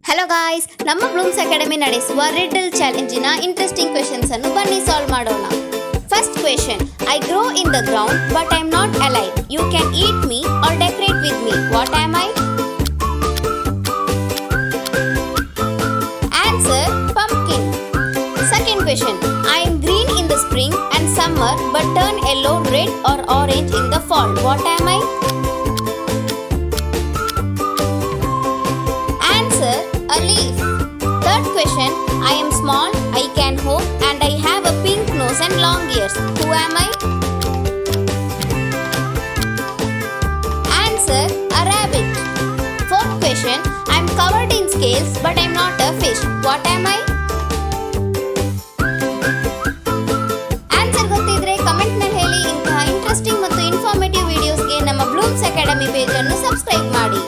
Hello guys, ನಮ್ಮ Bloom's academy ನಡೆಸುವ Riddle ಚಾಲೆಂಜಿನ interesting questions ಅನ್ನು ಬನ್ನಿ ಸಾಲ್ವ್ ಮಾಡೋಣ. First question, I grow in the ground but I am not alive. You can eat me or decorate with me. What am I? Answer, pumpkin. Second question, I am green in the spring and summer but turn yellow, red or orange in the fall. What am I? Answer, a leaf. Third question, I am small, I can hop and I have a pink nose and long ears. Who am I? Answer, a rabbit. Fourth question, I am covered in scales but I am not a fish. What am I? Answer ಗೊತ್ತಿದ್ರೆ comment ನಲ್ಲಿ ಹೇಳಿ. ಇಂತಹ interesting ಮತ್ತು informative ವಿಡಿಯೋಸ್ಗೆ ನಮ್ಮ Bloom's academy page ಅನ್ನು subscribe ಮಾಡಿ.